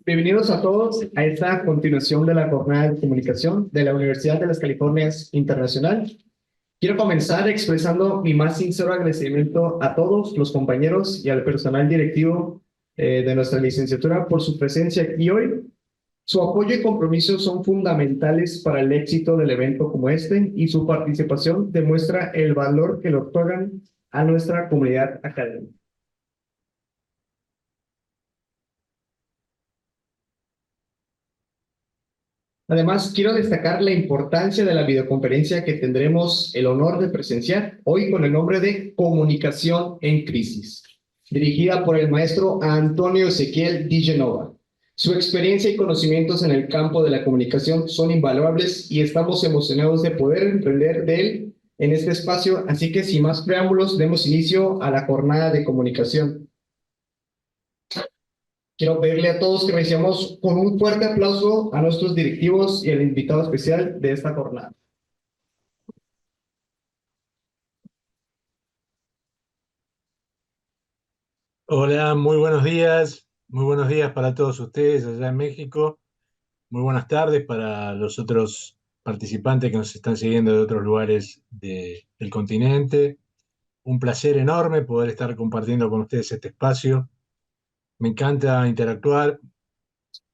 Bienvenidos a todos a esta continuación de la jornada de comunicación de la Universidad de las Californias Internacional. Quiero comenzar expresando mi más sincero agradecimiento a todos los compañeros y al personal directivo de nuestra licenciatura por su presencia aquí hoy. Su apoyo y compromiso son fundamentales para el éxito del evento como este y su participación demuestra el valor que le otorgan a nuestra comunidad académica. Además, quiero destacar la importancia de la videoconferencia que tendremos el honor de presenciar hoy con el nombre de Comunicación en Crisis, dirigida por el maestro Antonio Ezequiel Di Genova. Su experiencia y conocimientos en el campo de la comunicación son invaluables y estamos emocionados de poder emprender de él en este espacio, así que sin más preámbulos, demos inicio a la jornada de comunicación. Quiero pedirle a todos que recibamos con un fuerte aplauso a nuestros directivos y al invitado especial de esta jornada. Hola, muy buenos días para todos ustedes allá en México, muy buenas tardes para los otros participantes que nos están siguiendo de otros lugares del continente. Un placer enorme poder estar compartiendo con ustedes este espacio. Me encanta interactuar,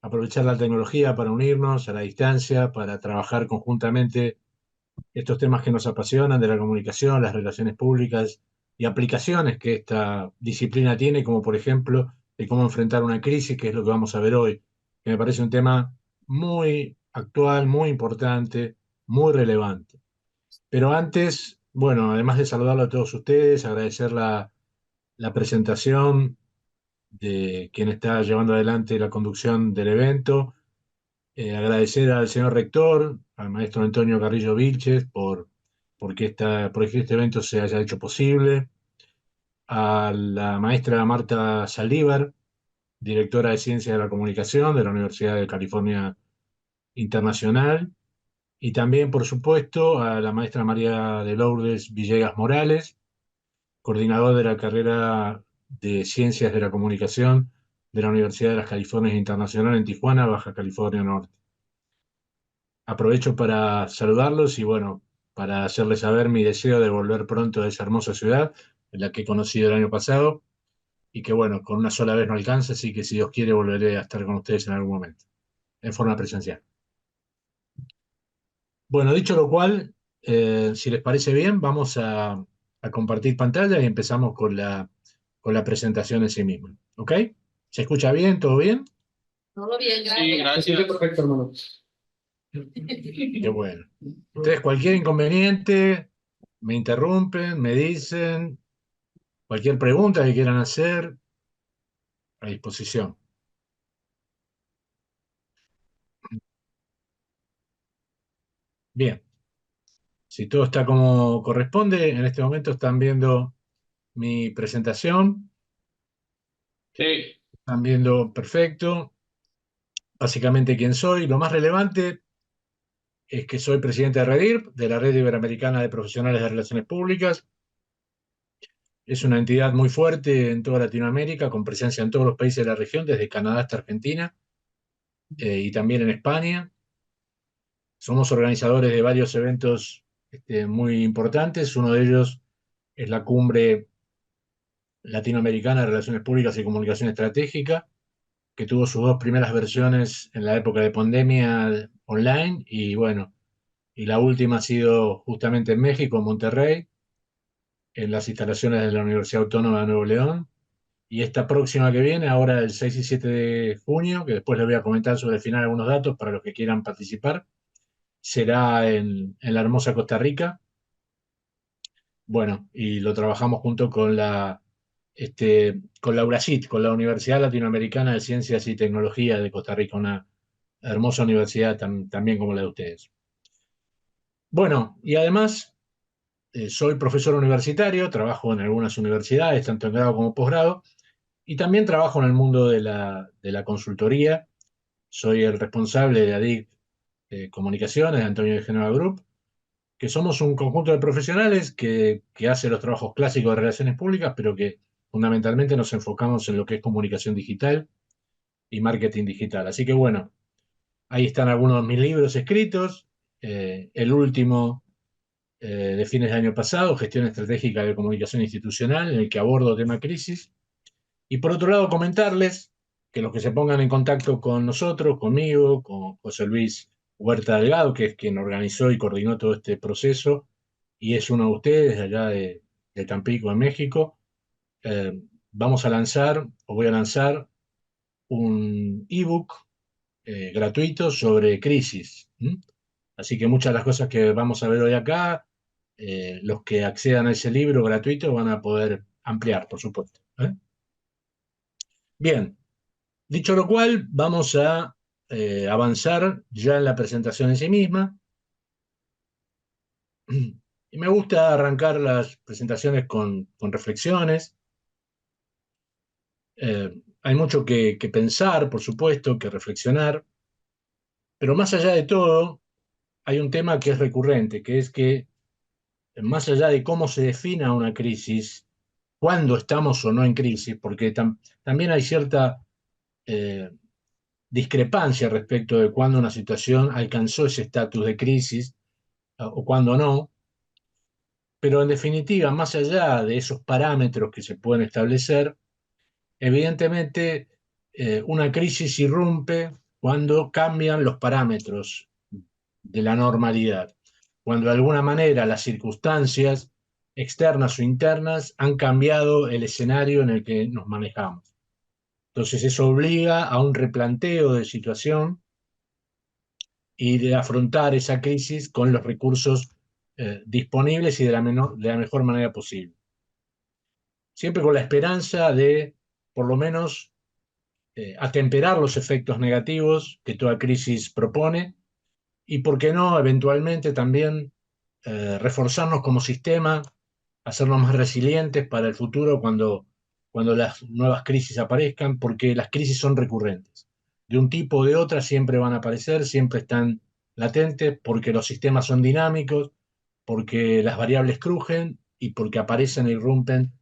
aprovechar la tecnología para unirnos a la distancia, para trabajar conjuntamente estos temas que nos apasionan de la comunicación, las relaciones públicas y aplicaciones que esta disciplina tiene, como por ejemplo de cómo enfrentar una crisis, que es lo que vamos a ver hoy, que me parece un tema muy actual, muy importante, muy relevante. Pero antes, bueno, además de saludarlo a todos ustedes, agradecer la presentación de quien está llevando adelante la conducción del evento, agradecer al señor rector, al maestro Antonio Carrillo Vilches, por que este evento se haya hecho posible, a la maestra Marta Saldívar, directora de Ciencias de la Comunicación de la Universidad de California Internacional, y también, por supuesto, a la maestra María de Lourdes Villegas Morales, coordinadora de la carrera de Ciencias de la Comunicación de la Universidad de las Californias Internacional en Tijuana, Baja California Norte. Aprovecho para saludarlos y bueno, para hacerles saber mi deseo de volver pronto a esa hermosa ciudad, en la que he conocido el año pasado, y que bueno, con una sola vez no alcanza, así que si Dios quiere volveré a estar con ustedes en algún momento, en forma presencial. Bueno, dicho lo cual, si les parece bien, vamos a compartir pantalla y empezamos con la presentación en sí misma. ¿Ok? ¿Se escucha bien? ¿Todo bien? Todo bien, gracias. Sí, gracias. Perfecto, hermano. Qué bueno. Entonces, cualquier inconveniente, me interrumpen, me dicen, cualquier pregunta que quieran hacer, a disposición. Bien, si todo está como corresponde, en este momento están viendo mi presentación, Sí. están viendo perfecto, básicamente quién soy. Lo más relevante es que soy presidente de REDIRP, de la Red Iberoamericana de Profesionales de Relaciones Públicas. Es una entidad muy fuerte en toda Latinoamérica, con presencia en todos los países de la región, desde Canadá hasta Argentina, y también en España. Somos organizadores de varios eventos muy importantes. Uno de ellos es la Cumbre Latinoamericana de Relaciones Públicas y Comunicación Estratégica, que tuvo sus dos primeras versiones en la época de pandemia online, y bueno, y la última ha sido justamente en México, en Monterrey, en las instalaciones de la Universidad Autónoma de Nuevo León. Y esta próxima que viene, ahora el 6 y 7 de junio, que después les voy a comentar sobre el final algunos datos para los que quieran participar, será en la hermosa Costa Rica. Bueno, y lo trabajamos junto con la URACIT, con la Universidad Latinoamericana de Ciencias y Tecnología de Costa Rica, una hermosa universidad también como la de ustedes. Bueno, y además soy profesor universitario, trabajo en algunas universidades, tanto en grado como posgrado, y también trabajo en el mundo de la consultoría. Soy el responsable de ADIC Comunicaciones, de Antonio de Genova Group, que somos un conjunto de profesionales que hace los trabajos clásicos de relaciones públicas, pero que fundamentalmente nos enfocamos en lo que es comunicación digital y marketing digital. Así que bueno, ahí están algunos de mis libros escritos. El último de fines del año pasado, Gestión Estratégica de Comunicación Institucional, en el que abordo tema crisis. Y por otro lado, comentarles que los que se pongan en contacto con nosotros, conmigo, con José Luis Huerta Delgado, que es quien organizó y coordinó todo este proceso, y es uno de ustedes, allá de Tampico, en México, vamos a lanzar, o voy a lanzar, un ebook gratuito sobre crisis. ¿M? Así que muchas de las cosas que vamos a ver hoy acá, los que accedan a ese libro gratuito van a poder ampliar, por supuesto. Bien, dicho lo cual, vamos a avanzar ya en la presentación en sí misma. Y me gusta arrancar las presentaciones con reflexiones. Hay mucho que pensar, por supuesto, que reflexionar, pero más allá de todo, hay un tema que es recurrente, que es que más allá de cómo se defina una crisis, cuándo estamos o no en crisis, porque también hay cierta eh, discrepancia respecto de cuándo una situación alcanzó ese estatus de crisis o cuándo no, pero en definitiva, más allá de esos parámetros que se pueden establecer, evidentemente una crisis irrumpe cuando cambian los parámetros de la normalidad, cuando de alguna manera las circunstancias externas o internas han cambiado el escenario en el que nos manejamos. Entonces eso obliga a un replanteo de situación y de afrontar esa crisis con los recursos disponibles y de la mejor manera posible. Siempre con la esperanza de, por lo menos, atemperar los efectos negativos que toda crisis propone y, por qué no, eventualmente también reforzarnos como sistema, hacernos más resilientes para el futuro cuando las nuevas crisis aparezcan, porque las crisis son recurrentes. De un tipo o de otra siempre van a aparecer, siempre están latentes, porque los sistemas son dinámicos, porque las variables crujen y porque aparecen e irrumpen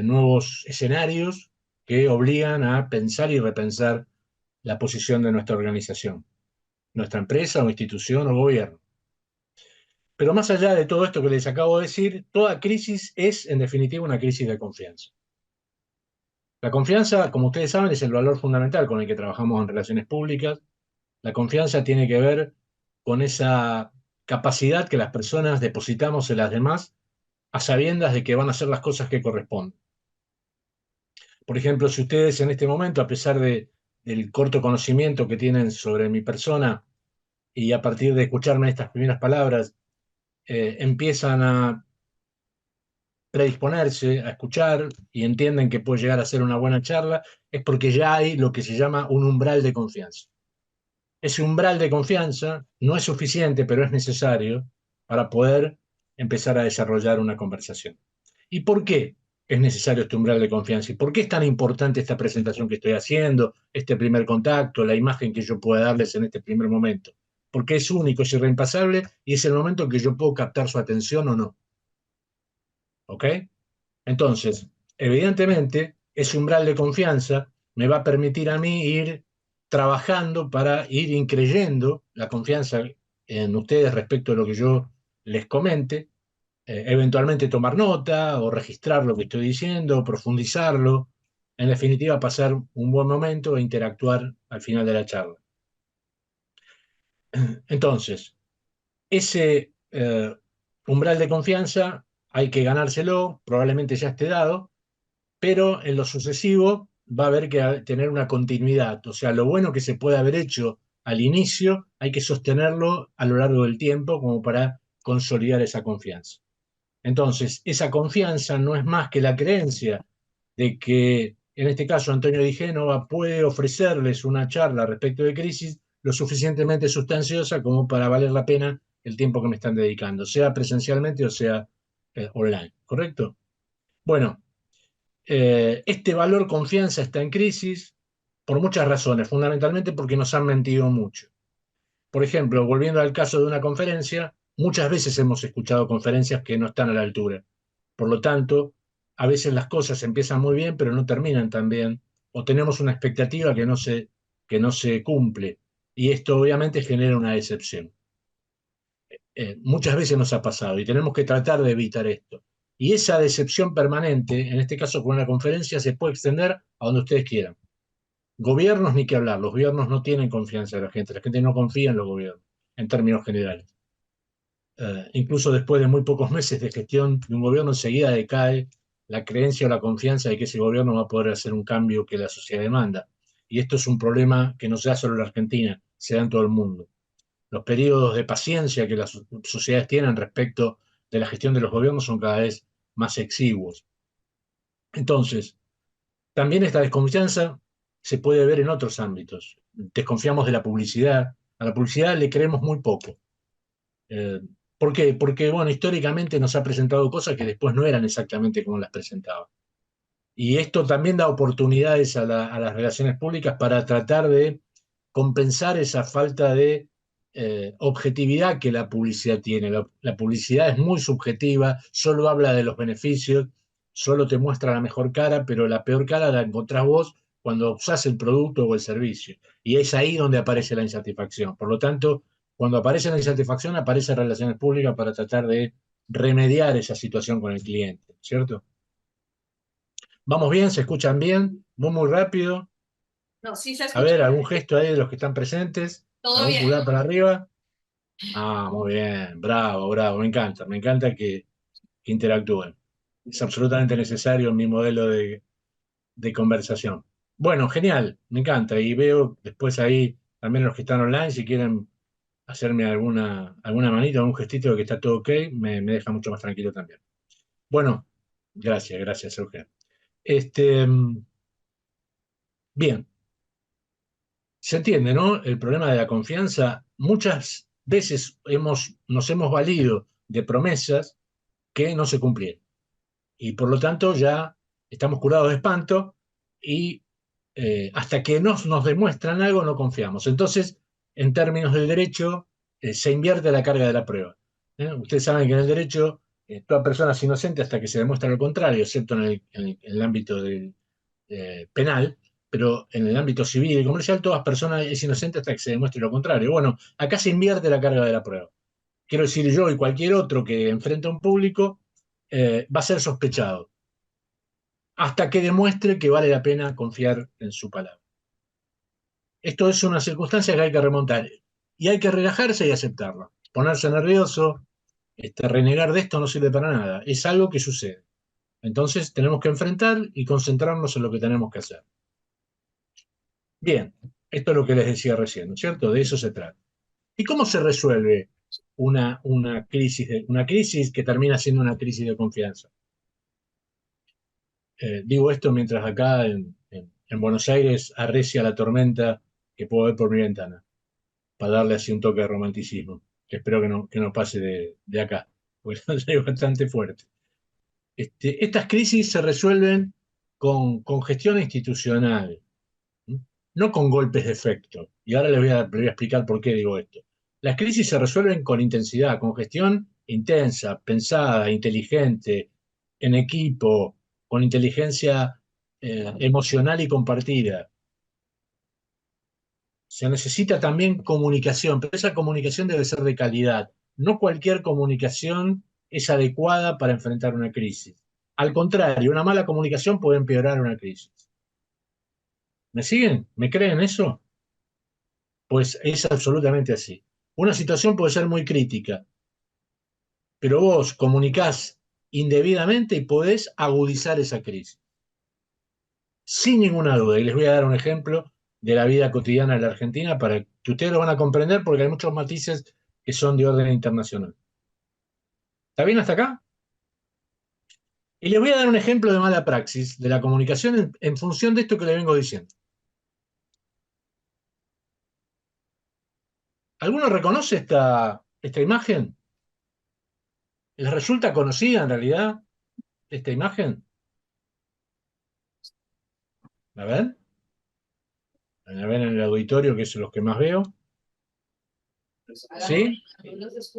nuevos escenarios que obligan a pensar y repensar la posición de nuestra organización, nuestra empresa o institución o gobierno. Pero más allá de todo esto que les acabo de decir, toda crisis es, en definitiva, una crisis de confianza. La confianza, como ustedes saben, es el valor fundamental con el que trabajamos en relaciones públicas. La confianza tiene que ver con esa capacidad que las personas depositamos en las demás a sabiendas de que van a hacer las cosas que corresponden. Por ejemplo, si ustedes en este momento, a pesar del corto conocimiento que tienen sobre mi persona y a partir de escucharme estas primeras palabras, empiezan a predisponerse a escuchar y entienden que puede llegar a ser una buena charla, es porque ya hay lo que se llama un umbral de confianza. Ese umbral de confianza no es suficiente, pero es necesario para poder empezar a desarrollar una conversación. ¿Y por qué es necesario este umbral de confianza? ¿Y por qué es tan importante esta presentación que estoy haciendo, este primer contacto, la imagen que yo pueda darles en este primer momento? Porque es único, es irreemplazable y es el momento en que yo puedo captar su atención o no. ¿Ok? Entonces, evidentemente, ese umbral de confianza me va a permitir a mí ir trabajando para ir increyendo la confianza en ustedes respecto a lo que yo les comente, eventualmente tomar nota o registrar lo que estoy diciendo, profundizarlo, en definitiva pasar un buen momento e interactuar al final de la charla. Entonces, ese umbral de confianza hay que ganárselo, probablemente ya esté dado, pero en lo sucesivo va a haber que tener una continuidad. O sea, lo bueno que se puede haber hecho al inicio, hay que sostenerlo a lo largo del tiempo como para consolidar esa confianza. Entonces, esa confianza no es más que la creencia de que, en este caso, Antonio Di Génova puede ofrecerles una charla respecto de crisis lo suficientemente sustanciosa como para valer la pena el tiempo que me están dedicando, sea presencialmente o sea online, ¿correcto? Bueno, este valor confianza está en crisis por muchas razones, fundamentalmente porque nos han mentido mucho. Por ejemplo, volviendo al caso de una conferencia, muchas veces hemos escuchado conferencias que no están a la altura. Por lo tanto, a veces las cosas empiezan muy bien, pero no terminan tan bien, o tenemos una expectativa que no se que no se cumple. Y esto obviamente genera una decepción. Muchas veces nos ha pasado y tenemos que tratar de evitar esto. Y esa decepción permanente, en este caso con una conferencia, se puede extender a donde ustedes quieran. Gobiernos ni que hablar, los gobiernos no tienen confianza de la gente no confía en los gobiernos, en términos generales. Incluso después de muy pocos meses de gestión de un gobierno, enseguida decae la creencia o la confianza de que ese gobierno va a poder hacer un cambio que la sociedad demanda. Y esto es un problema que no se da solo en la Argentina, se da en todo el mundo. Los periodos de paciencia que las sociedades tienen respecto de la gestión de los gobiernos son cada vez más exiguos. Entonces, también esta desconfianza se puede ver en otros ámbitos. Desconfiamos de la publicidad. A la publicidad le creemos muy poco. Eh, ¿Por qué? Porque, bueno, históricamente nos ha presentado cosas que después no eran exactamente como las presentaba. Y esto también da oportunidades a las relaciones públicas para tratar de compensar esa falta de objetividad que la publicidad tiene. La publicidad es muy subjetiva, solo habla de los beneficios, solo te muestra la mejor cara, pero la peor cara la encontrás vos cuando usás el producto o el servicio. Y es ahí donde aparece la insatisfacción. Por lo tanto, cuando aparece la insatisfacción, aparecen relaciones públicas para tratar de remediar esa situación con el cliente, ¿cierto? ¿Vamos bien? ¿Se escuchan bien? Muy rápido. No, sí se A escucha. ver, algún gesto ahí de los que están presentes. Todo ¿Algún bien. pulgar para arriba? Ah, muy bien. Bravo, bravo. Me encanta que interactúen. Es absolutamente necesario en mi modelo de conversación. Bueno, genial. Me encanta. Y veo después ahí también los que están online, si quieren hacerme alguna manita, algún gestito de que está todo ok, me deja mucho más tranquilo también. Bueno, gracias, Eugenio. Bien. Se entiende, ¿no? El problema de la confianza. Muchas veces nos hemos valido de promesas que no se cumplieron. Y por lo tanto ya estamos curados de espanto y hasta que nos demuestran algo no confiamos. Entonces, en términos del derecho, se invierte la carga de la prueba. Ustedes saben que en el derecho toda persona es inocente hasta que se demuestra lo contrario, excepto en el ámbito del penal, pero en el ámbito civil y comercial todas personas es inocente hasta que se demuestre lo contrario. Bueno, acá se invierte la carga de la prueba. Quiero decir, yo y cualquier otro que enfrente a un público va a ser sospechado hasta que demuestre que vale la pena confiar en su palabra. Esto es una circunstancia que hay que remontar y hay que relajarse y aceptarlo. Ponerse nervioso, renegar de esto no sirve para nada. Es algo que sucede. Entonces tenemos que enfrentar y concentrarnos en lo que tenemos que hacer. Bien, esto es lo que les decía recién, ¿no es cierto? De eso se trata. ¿Y cómo se resuelve una crisis que termina siendo una crisis de confianza? Digo esto mientras acá en Buenos Aires arrecia la tormenta que puedo ver por mi ventana, para darle así un toque de romanticismo, que espero que no pase de acá, porque es bastante fuerte. Estas crisis se resuelven con gestión institucional, no con golpes de efecto. Y ahora les voy a explicar por qué digo esto. Las crisis se resuelven con intensidad, con gestión intensa, pensada, inteligente, en equipo, con inteligencia emocional y compartida. Se necesita también comunicación, pero esa comunicación debe ser de calidad. No cualquier comunicación es adecuada para enfrentar una crisis. Al contrario, una mala comunicación puede empeorar una crisis. ¿Me siguen? ¿Me creen eso? Pues es absolutamente así. Una situación puede ser muy crítica, pero vos comunicás indebidamente y podés agudizar esa crisis. Sin ninguna duda. Y les voy a dar un ejemplo de la vida cotidiana de la Argentina para que ustedes lo van a comprender porque hay muchos matices que son de orden internacional. ¿Está bien hasta acá? Y les voy a dar un ejemplo de mala praxis de la comunicación en función de esto que les vengo diciendo. ¿Alguno reconoce esta imagen? ¿Les resulta conocida en realidad esta imagen? A ver. A ver en el auditorio, que es los que más veo. ¿Sí?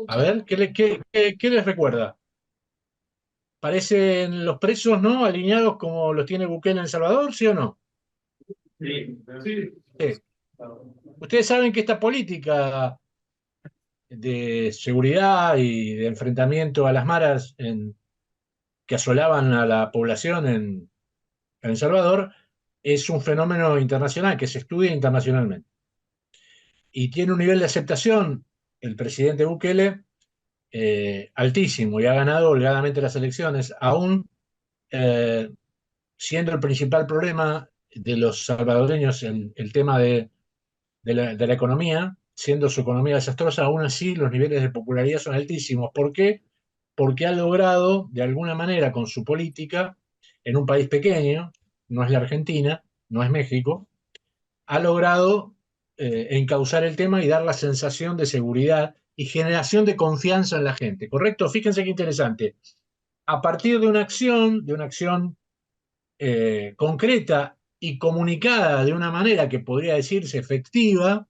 A ver, ¿qué les recuerda? ¿Parecen los presos, no? Alineados como los tiene Bukele en El Salvador, ¿sí o no? Sí, sí. Sí. Ustedes saben que esta política de seguridad y de enfrentamiento a las maras que asolaban a la población en El Salvador es un fenómeno internacional que se estudia internacionalmente. Y tiene un nivel de aceptación el presidente Bukele altísimo y ha ganado holgadamente las elecciones, aún eh, siendo el principal problema de los salvadoreños el tema de la economía, siendo su economía desastrosa, aún así los niveles de popularidad son altísimos. ¿Por qué? Porque ha logrado, de alguna manera, con su política, en un país pequeño, no es la Argentina, no es México, ha logrado encauzar el tema y dar la sensación de seguridad y generación de confianza en la gente. ¿Correcto? Fíjense qué interesante. A partir de una acción concreta y comunicada de una manera que podría decirse efectiva,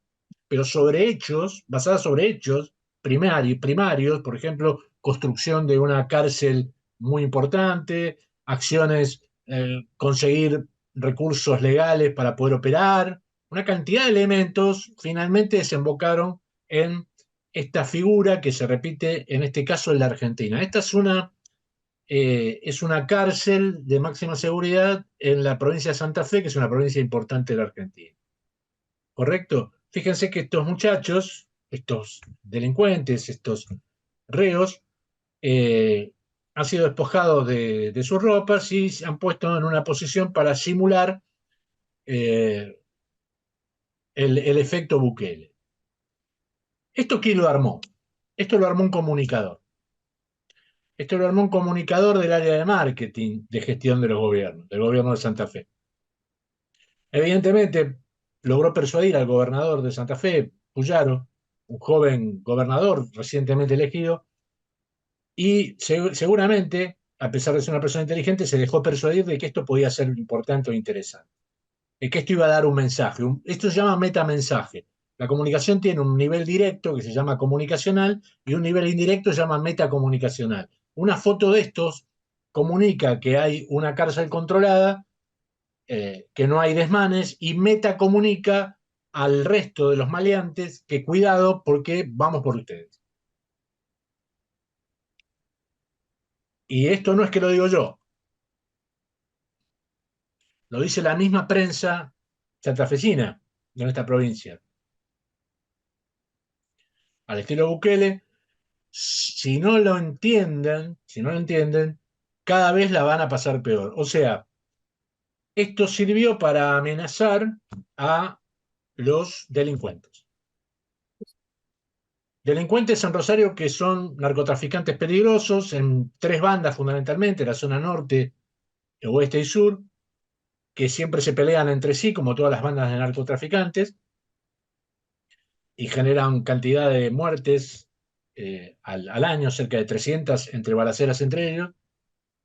pero sobre hechos, basada sobre hechos primarios, por ejemplo, construcción de una cárcel muy importante, acciones, conseguir recursos legales para poder operar, una cantidad de elementos finalmente desembocaron en esta figura que se repite en este caso en la Argentina. Esta es una cárcel de máxima seguridad en la provincia de Santa Fe, que es una provincia importante de la Argentina. ¿Correcto? Fíjense que estos muchachos, estos delincuentes, estos reos, eh, han sido despojados de sus ropas y se han puesto en una posición para simular eh, el efecto Bukele. ¿Esto quién lo armó? Esto lo armó un comunicador. Esto lo armó un comunicador del área de marketing de gestión de los gobiernos, del gobierno de Santa Fe. Evidentemente, logró persuadir al gobernador de Santa Fe, Puyaro, un joven gobernador recientemente elegido, y seguramente, a pesar de ser una persona inteligente, se dejó persuadir de que esto podía ser importante o interesante, de que esto iba a dar un mensaje. Esto se llama metamensaje. La comunicación tiene un nivel directo que se llama comunicacional y un nivel indirecto que se llama metacomunicacional. Una foto de estos comunica que hay una cárcel controlada, que no hay desmanes, y Meta comunica al resto de los maleantes que cuidado porque vamos por ustedes. Y esto no es que lo digo yo, lo dice la misma prensa santafesina de nuestra provincia. Al estilo Bukele, si no lo entienden, cada vez la van a pasar peor. O sea, esto sirvió para amenazar a los delincuentes. Delincuentes en Rosario que son narcotraficantes peligrosos en tres bandas fundamentalmente, la zona norte, oeste y sur, que siempre se pelean entre sí, como todas las bandas de narcotraficantes, y generan cantidad de muertes al año, cerca de 300 entre balaceras entre ellos.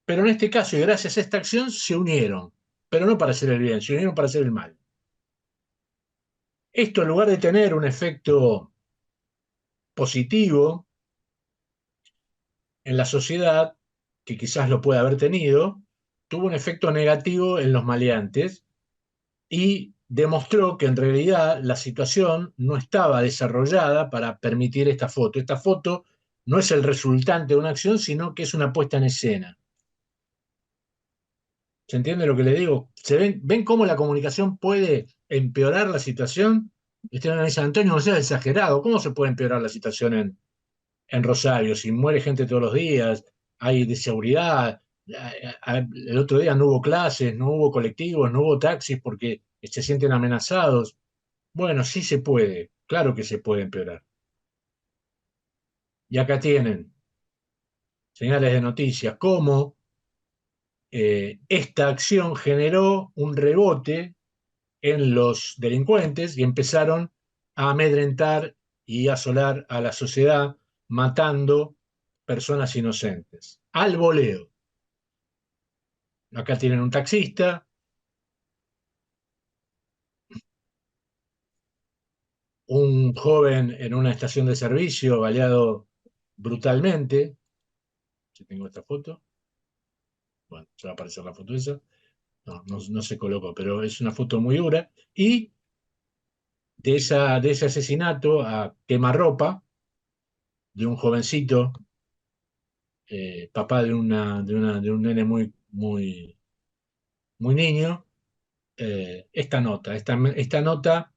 Pero en este caso, y gracias a esta acción, se unieron, pero no para hacer el bien, se unieron para hacer el mal. Esto, en lugar de tener un efecto positivo en la sociedad, que quizás lo puede haber tenido, tuvo un efecto negativo en los maleantes y demostró que en realidad la situación no estaba desarrollada para permitir esta foto. Esta foto no es el resultante de una acción, sino que es una puesta en escena. ¿Se entiende lo que le digo? ¿Ven cómo la comunicación puede empeorar la situación? Usted me dice, Antonio, no sea exagerado. ¿Cómo se puede empeorar la situación en Rosario? Si muere gente todos los días, hay inseguridad. El otro día no hubo clases, no hubo colectivos, no hubo taxis porque se sienten amenazados. Bueno, sí se puede, claro que se puede empeorar. Y acá tienen señales de noticias, cómo esta acción generó un rebote en los delincuentes y empezaron a amedrentar y asolar a la sociedad, matando personas inocentes. Al voleo. Acá tienen un taxista, un joven en una estación de servicio baleado brutalmente. Si tengo esta foto, bueno, ya va a aparecer la foto esa. No se colocó, pero es una foto muy dura. Y de ese asesinato a quemarropa de un jovencito, papá de un nene muy niño, esta nota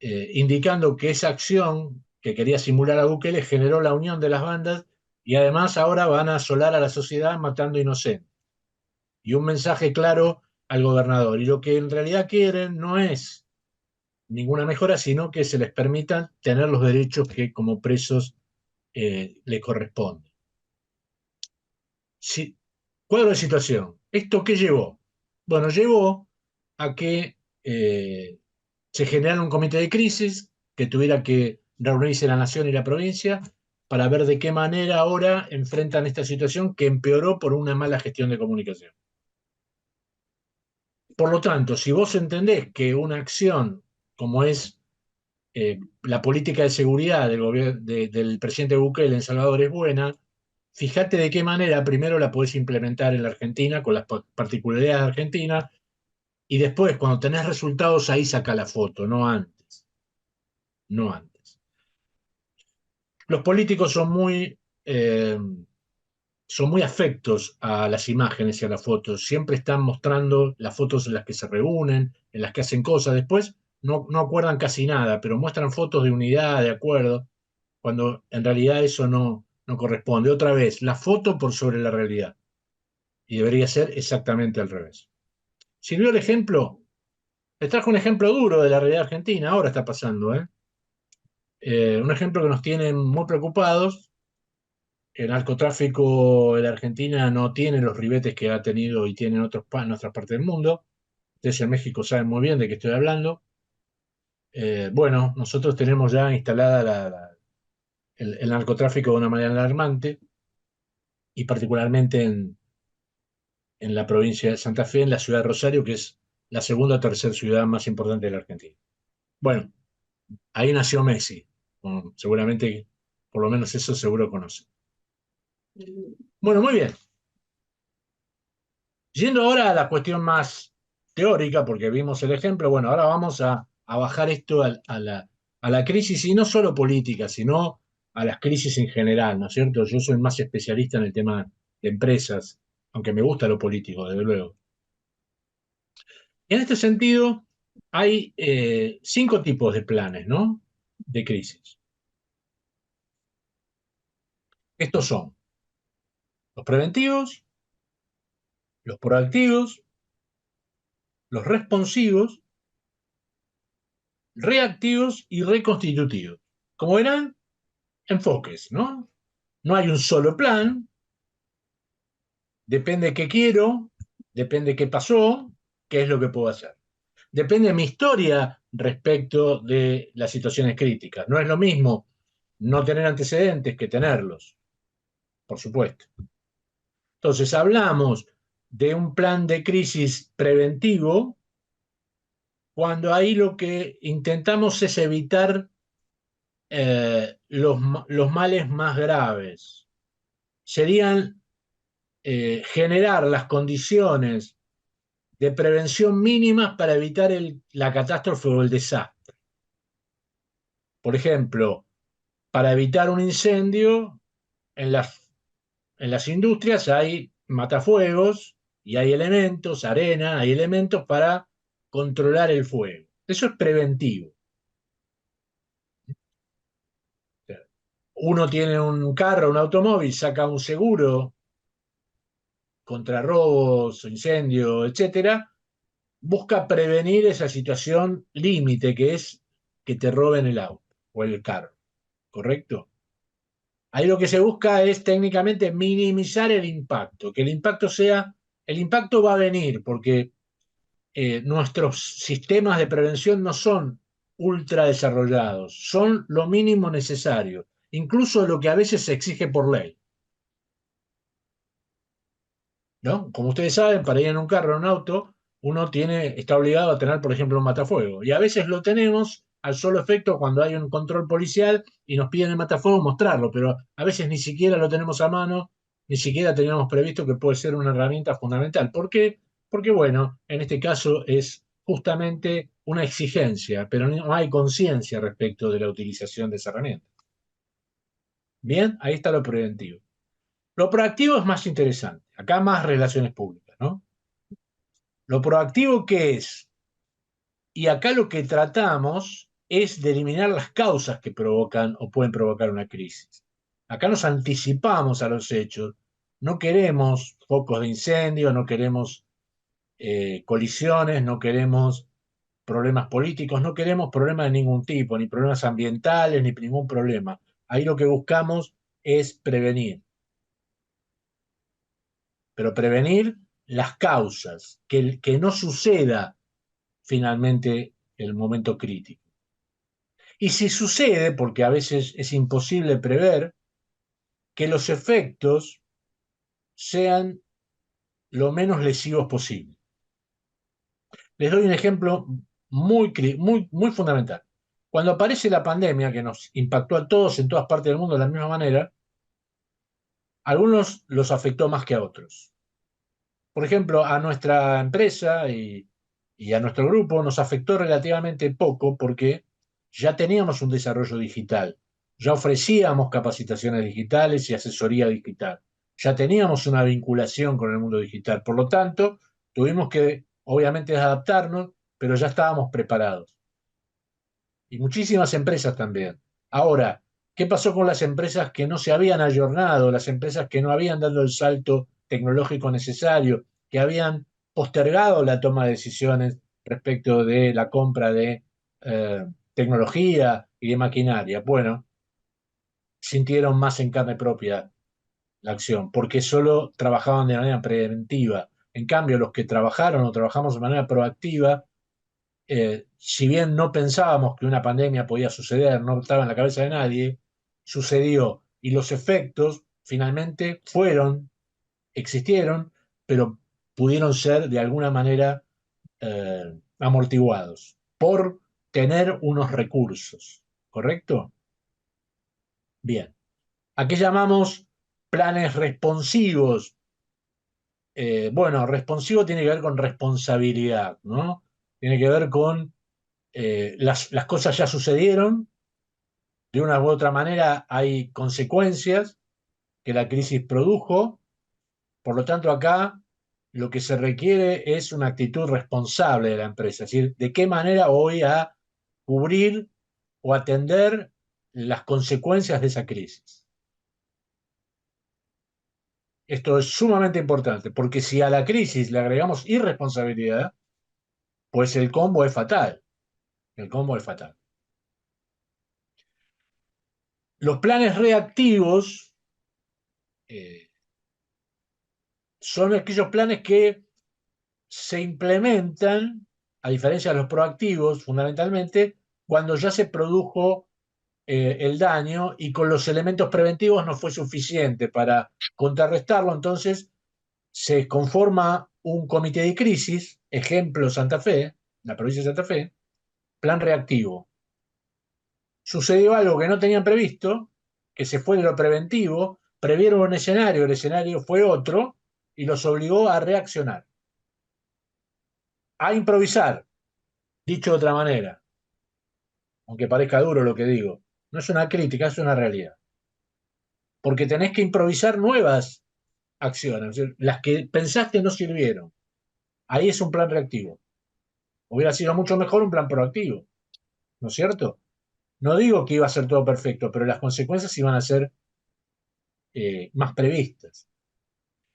indicando que esa acción que quería simular a Bukele generó la unión de las bandas y además ahora van a asolar a la sociedad matando inocentes. Y un mensaje claro al gobernador. Y lo que en realidad quieren no es ninguna mejora, sino que se les permitan tener los derechos que como presos le corresponden. Si, cuadro de situación. ¿Esto qué llevó? Bueno, llevó a que se generara un comité de crisis que tuviera que reunirse la nación y la provincia para ver de qué manera ahora enfrentan esta situación que empeoró por una mala gestión de comunicación. Por lo tanto, si vos entendés que una acción como es la política de seguridad del presidente Bukele en Salvador es buena, fíjate de qué manera primero la podés implementar en la Argentina con las particularidades de Argentina y después cuando tenés resultados ahí saca la foto, no antes, no antes. Los políticos son muy afectos a las imágenes y a las fotos. Siempre están mostrando las fotos en las que se reúnen, en las que hacen cosas. Después no acuerdan casi nada, pero muestran fotos de unidad, de acuerdo, cuando en realidad eso no corresponde. Otra vez, la foto por sobre la realidad. Y debería ser exactamente al revés. ¿Sirvió el ejemplo? Les trajo un ejemplo duro de la realidad argentina. Ahora está pasando, ¿eh? Un ejemplo que nos tiene muy preocupados. El narcotráfico en Argentina no tiene los ribetes que ha tenido y tiene en en otras partes del mundo. Ustedes en México saben muy bien de qué estoy hablando. Bueno, nosotros tenemos ya instalada el narcotráfico de una manera alarmante y particularmente en la provincia de Santa Fe, en la ciudad de Rosario, que es la segunda o tercera ciudad más importante de la Argentina. Bueno, ahí nació Messi. Bueno, seguramente, por lo menos eso seguro conoce. Bueno, muy bien. Yendo ahora a la cuestión más teórica, porque vimos el ejemplo, bueno, ahora vamos a bajar esto a la crisis, y no solo política, sino a las crisis en general, ¿no es cierto? Yo soy más especialista en el tema de empresas, aunque me gusta lo político, desde luego. En este sentido, hay 5 tipos de planes, ¿no? De crisis. Estos son los preventivos, los proactivos, los responsivos, reactivos y reconstitutivos. Como verán, enfoques, ¿no? No hay un solo plan, depende qué quiero, depende qué pasó, qué es lo que puedo hacer. Depende de mi historia respecto de las situaciones críticas. No es lo mismo no tener antecedentes que tenerlos, por supuesto. Entonces, hablamos de un plan de crisis preventivo cuando ahí lo que intentamos es evitar los males más graves. Serían generar las condiciones de prevención mínimas para evitar la catástrofe o el desastre. Por ejemplo, para evitar un incendio, en las industrias hay matafuegos y hay elementos, arena, hay elementos para controlar el fuego. Eso es preventivo. Uno tiene un carro, un automóvil, saca un seguro contra robos, incendio, etcétera, busca prevenir esa situación límite que es que te roben el auto o el carro, ¿correcto? Ahí lo que se busca es técnicamente minimizar el impacto, que el impacto va a venir porque nuestros sistemas de prevención no son ultra desarrollados, son lo mínimo necesario, incluso lo que a veces se exige por ley. ¿No? Como ustedes saben, para ir en un carro o en un auto, uno está obligado a tener, por ejemplo, un matafuego. Y a veces lo tenemos al solo efecto cuando hay un control policial y nos piden el matafuego mostrarlo, pero a veces ni siquiera lo tenemos a mano, ni siquiera teníamos previsto que puede ser una herramienta fundamental. ¿Por qué? Porque, bueno, en este caso es justamente una exigencia, pero no hay conciencia respecto de la utilización de esa herramienta. Bien, ahí está lo preventivo. Lo proactivo es más interesante. Acá más relaciones públicas, ¿no? Lo proactivo, ¿qué es? Y acá lo que tratamos es de eliminar las causas que provocan o pueden provocar una crisis. Acá nos anticipamos a los hechos. No queremos focos de incendio, no queremos colisiones, no queremos problemas políticos, no queremos problemas de ningún tipo, ni problemas ambientales, ni ningún problema. Ahí lo que buscamos es prevenir, pero prevenir las causas, que no suceda finalmente el momento crítico. Y si sucede, porque a veces es imposible prever, que los efectos sean lo menos lesivos posible. Les doy un ejemplo muy fundamental. Cuando aparece la pandemia, que nos impactó a todos en todas partes del mundo de la misma manera, a algunos los afectó más que a otros. Por ejemplo, a nuestra empresa y a nuestro grupo nos afectó relativamente poco porque ya teníamos un desarrollo digital, ya ofrecíamos capacitaciones digitales y asesoría digital, ya teníamos una vinculación con el mundo digital. Por lo tanto, tuvimos que, obviamente, adaptarnos, pero ya estábamos preparados. Y muchísimas empresas también. Ahora, ¿qué pasó con las empresas que no se habían ayornado, las empresas que no habían dado el salto tecnológico necesario, que habían postergado la toma de decisiones respecto de la compra de tecnología y de maquinaria? Bueno, sintieron más en carne propia la acción, porque solo trabajaban de manera preventiva. En cambio, los que trabajaron o trabajamos de manera proactiva, si bien no pensábamos que una pandemia podía suceder, no estaba en la cabeza de nadie, sucedió y los efectos finalmente existieron, pero pudieron ser de alguna manera amortiguados por tener unos recursos, ¿correcto? Bien. ¿A qué llamamos planes responsivos? Bueno, responsivo tiene que ver con responsabilidad, ¿no? Tiene que ver con las cosas ya sucedieron, de una u otra manera hay consecuencias que la crisis produjo, por lo tanto acá lo que se requiere es una actitud responsable de la empresa, es decir, de qué manera voy a cubrir o atender las consecuencias de esa crisis. Esto es sumamente importante, porque si a la crisis le agregamos irresponsabilidad, pues el combo es fatal. El combo es fatal. Los planes reactivos eh, son aquellos planes que se implementan, a diferencia de los proactivos, fundamentalmente, cuando ya se produjo el daño y con los elementos preventivos no fue suficiente para contrarrestarlo, entonces se conforma un comité de crisis, ejemplo Santa Fe, la provincia de Santa Fe, plan reactivo. Sucedió algo que no tenían previsto, que se fue de lo preventivo, previeron un escenario, el escenario fue otro, y los obligó a reaccionar, a improvisar, dicho de otra manera, aunque parezca duro lo que digo. No es una crítica, es una realidad. Porque tenés que improvisar nuevas acciones, las que pensaste no sirvieron. Ahí es un plan reactivo. Hubiera sido mucho mejor un plan proactivo, ¿no es cierto? No digo que iba a ser todo perfecto, pero las consecuencias iban a ser más previstas.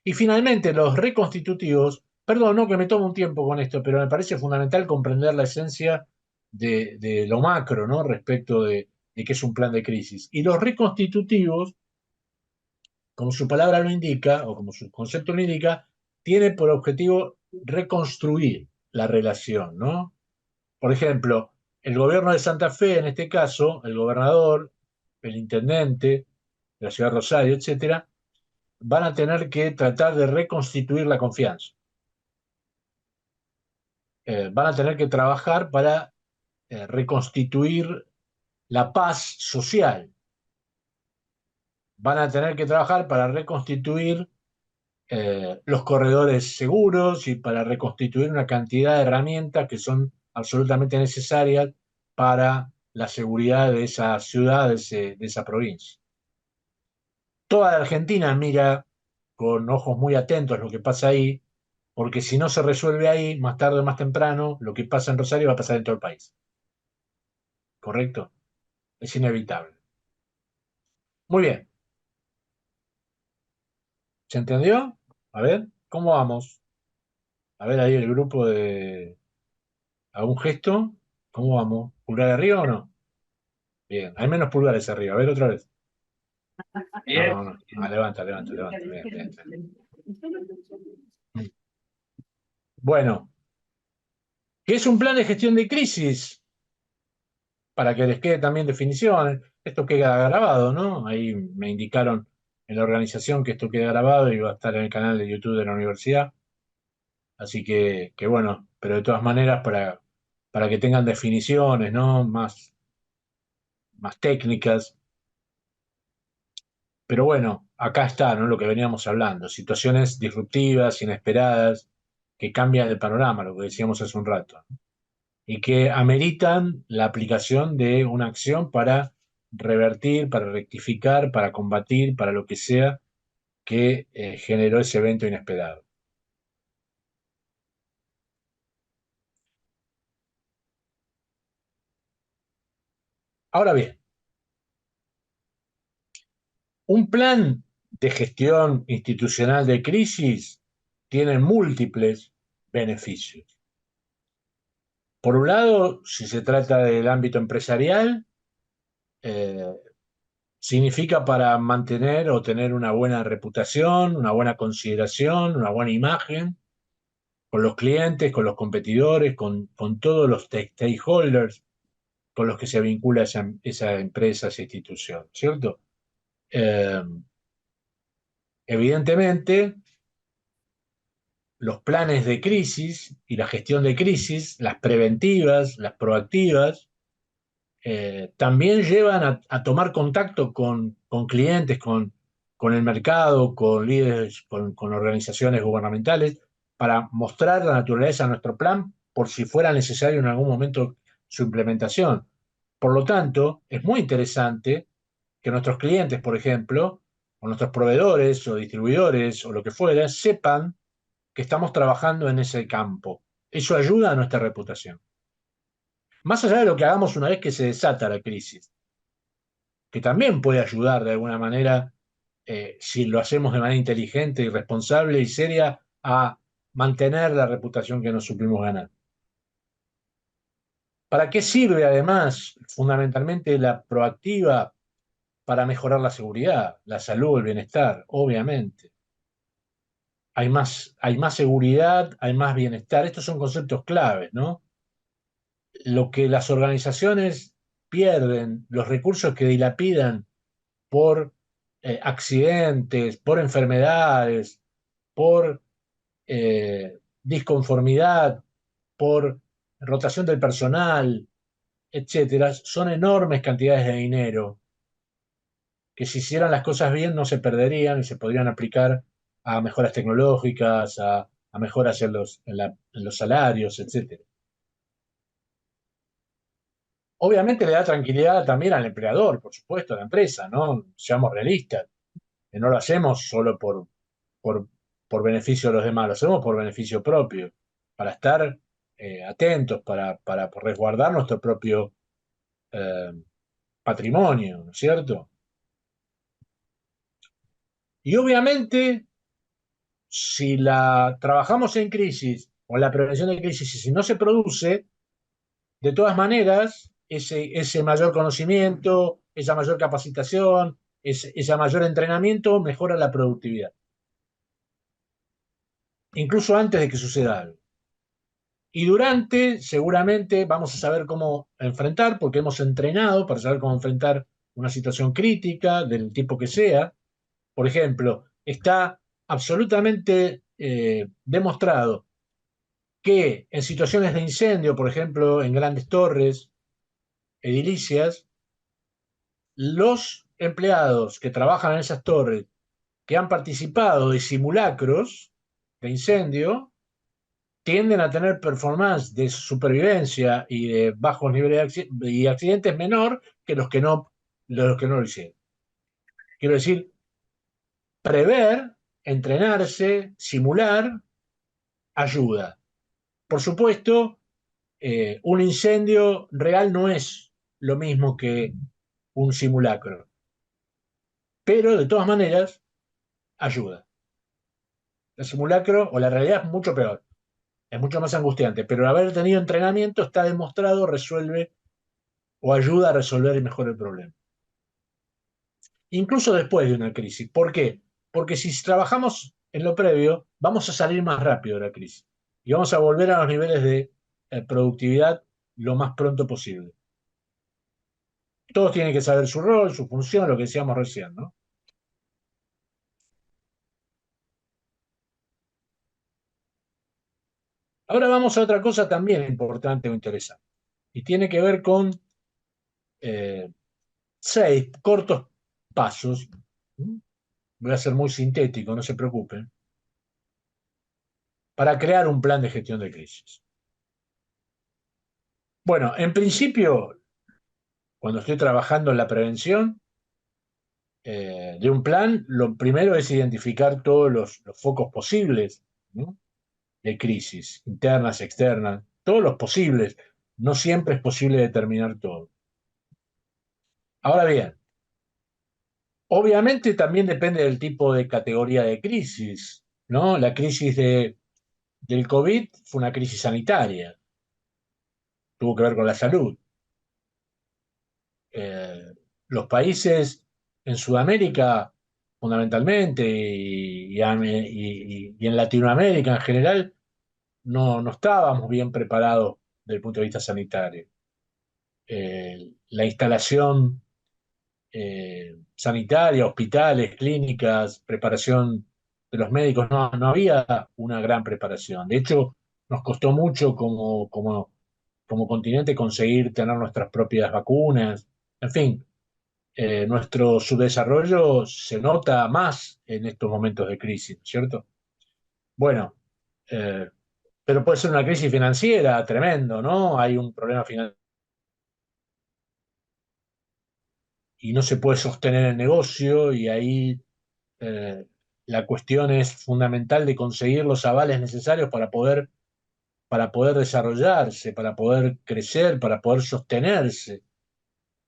Y finalmente, los reconstitutivos, perdón, no que me tomo un tiempo con esto, pero me parece fundamental comprender la esencia de lo macro, ¿no? Respecto de qué es un plan de crisis. Y los reconstitutivos, como su palabra lo indica, o como su concepto lo indica, tiene por objetivo reconstruir la relación, ¿no? Por ejemplo, el gobierno de Santa Fe, en este caso, el gobernador, el intendente de la ciudad de Rosario, etcétera, van a tener que tratar de reconstituir la confianza. Van a tener que trabajar para reconstituir la paz social. Van a tener que trabajar para reconstituir los corredores seguros y para reconstituir una cantidad de herramientas que son absolutamente necesarias para la seguridad de esa ciudad, de esa provincia. Toda la Argentina mira con ojos muy atentos lo que pasa ahí, porque si no se resuelve ahí, más tarde o más temprano, lo que pasa en Rosario va a pasar en todo el país. ¿Correcto? Es inevitable. Muy bien. ¿Se entendió? A ver, ¿cómo vamos? A ver ahí el grupo de... ¿Algún gesto? ¿Cómo vamos? ¿Pulgar arriba o no? Bien, hay menos pulgares arriba. A ver otra vez. No, no. Ah, levanta, levanta, levanta. Bien, bien, bien. Bueno, ¿qué es un plan de gestión de crisis? Para que les quede también definición. Esto queda grabado, ¿no? Ahí me indicaron en la organización que esto queda grabado y va a estar en el canal de YouTube de la universidad. Así que bueno, pero de todas maneras para que tengan definiciones, ¿no? Más técnicas. Pero bueno, acá está, ¿no? Lo que veníamos hablando, situaciones disruptivas, inesperadas, que cambian el panorama, lo que decíamos hace un rato, ¿no? Y que ameritan la aplicación de una acción para revertir, para rectificar, para combatir, para lo que sea que generó ese evento inesperado. Ahora bien, un plan de gestión institucional de crisis tiene múltiples beneficios. Por un lado, si se trata del ámbito empresarial, eh, significa para mantener o tener una buena reputación, una buena consideración, una buena imagen con los clientes, con los competidores, con todos los stakeholders con los que se vincula esa empresa, esa institución, ¿cierto? Eh, Evidentemente, los planes de crisis y la gestión de crisis, las preventivas, las proactivas, también llevan a tomar contacto con clientes, con el mercado, con líderes, con organizaciones gubernamentales, para mostrar la naturaleza de nuestro plan por si fuera necesario en algún momento su implementación. Por lo tanto, es muy interesante que nuestros clientes, por ejemplo, o nuestros proveedores o distribuidores o lo que fuera, sepan que estamos trabajando en ese campo. Eso ayuda a nuestra reputación. Más allá de lo que hagamos una vez que se desata la crisis, que también puede ayudar de alguna manera, si lo hacemos de manera inteligente y responsable y seria, a mantener la reputación que nos supimos ganar. ¿Para qué sirve además fundamentalmente la proactiva? Para mejorar la seguridad, la salud, el bienestar, obviamente. Hay más seguridad, hay más bienestar. Estos son conceptos claves, ¿no? Lo que las organizaciones pierden, los recursos que dilapidan por accidentes, por enfermedades, por disconformidad, por rotación del personal, etcétera, son enormes cantidades de dinero que si hicieran las cosas bien no se perderían y se podrían aplicar a mejoras tecnológicas, a mejoras en los salarios, etcétera. Obviamente le da tranquilidad también al empleador, por supuesto, a la empresa, ¿no? Seamos realistas, que no lo hacemos solo por, por beneficio de los demás, lo hacemos por beneficio propio, para estar atentos, para resguardar nuestro propio eh, patrimonio, ¿no es cierto? Y obviamente si la trabajamos en crisis o la prevención de crisis y si no se produce, de todas maneras, ese mayor conocimiento, esa mayor capacitación, ese mayor entrenamiento mejora la productividad, incluso antes de que suceda algo. Y durante, seguramente, vamos a saber cómo enfrentar, porque hemos entrenado para saber cómo enfrentar una situación crítica, del tipo que sea. Por ejemplo, está absolutamente demostrado que en situaciones de incendio, por ejemplo, en grandes torres edilicias, los empleados que trabajan en esas torres, que han participado de simulacros de incendio, tienden a tener performance de supervivencia y de bajos niveles y accidentes menor que los que no lo hicieron. Quiero decir, prever, entrenarse, simular, ayuda. Por supuesto, un incendio real no es lo mismo que un simulacro, pero de todas maneras ayuda. El simulacro o la realidad es mucho peor, es mucho más angustiante, pero el haber tenido entrenamiento está demostrado resuelve o ayuda a resolver mejor el problema. Incluso después de una crisis. ¿Por qué? Porque si trabajamos en lo previo, vamos a salir más rápido de la crisis y vamos a volver a los niveles de productividad lo más pronto posible. Todos tienen que saber su rol, su función, lo que decíamos recién, ¿no? Ahora vamos a otra cosa también importante o interesante, y tiene que ver con eh, 6 cortos pasos. Voy a ser muy sintético, no se preocupen, para crear un plan de gestión de crisis. Bueno, en principio, cuando estoy trabajando en la prevención de un plan, lo primero es identificar todos los focos posibles, ¿no? De crisis, internas, externas, todos los posibles. No siempre es posible determinar todo. Ahora bien, obviamente también depende del tipo de categoría de crisis, ¿no? La crisis del COVID fue una crisis sanitaria, tuvo que ver con la salud. Eh, los países en Sudamérica, fundamentalmente, y en Latinoamérica en general, no estábamos bien preparados desde el punto de vista sanitario. La instalación sanitaria, hospitales, clínicas, preparación de los médicos, no había una gran preparación. De hecho, nos costó mucho como continente conseguir tener nuestras propias vacunas. En fin, nuestro subdesarrollo se nota más en estos momentos de crisis, ¿cierto? Bueno, eh, pero puede ser una crisis financiera tremendo, ¿no? Hay un problema financiero y no se puede sostener el negocio y ahí eh, la cuestión es fundamental de conseguir los avales necesarios para poder desarrollarse, para poder crecer, para poder sostenerse,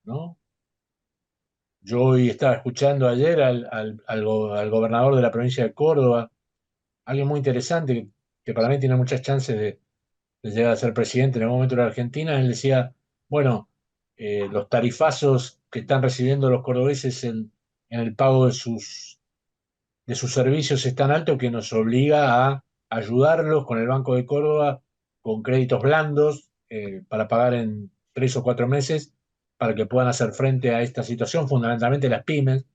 ¿no? Yo hoy estaba escuchando ayer al gobernador de la provincia de Córdoba, alguien muy interesante que para mí tiene muchas chances de llegar a ser presidente en algún momento de la Argentina. Él decía, bueno, los tarifazos que están recibiendo los cordobeses en el pago de sus servicios es tan alto que nos obliga a ayudarlos con el Banco de Córdoba con créditos blandos para pagar en 3 o 4 meses para que puedan hacer frente a esta situación, fundamentalmente las pymes,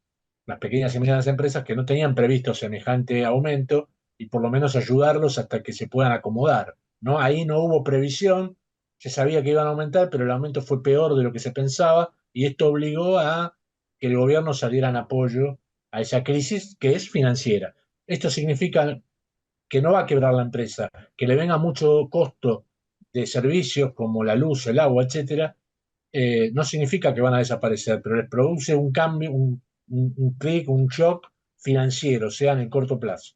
las pequeñas y medianas empresas que no tenían previsto semejante aumento y por lo menos ayudarlos hasta que se puedan acomodar, ¿no? Ahí no hubo previsión, se sabía que iban a aumentar, pero el aumento fue peor de lo que se pensaba y esto obligó a que el gobierno saliera en apoyo a esa crisis que es financiera. Esto significa que no va a quebrar la empresa, que le venga mucho costo de servicios como la luz, el agua, etcétera, no significa que van a desaparecer, pero les produce un cambio, un clic, un shock financiero, sea en el corto plazo.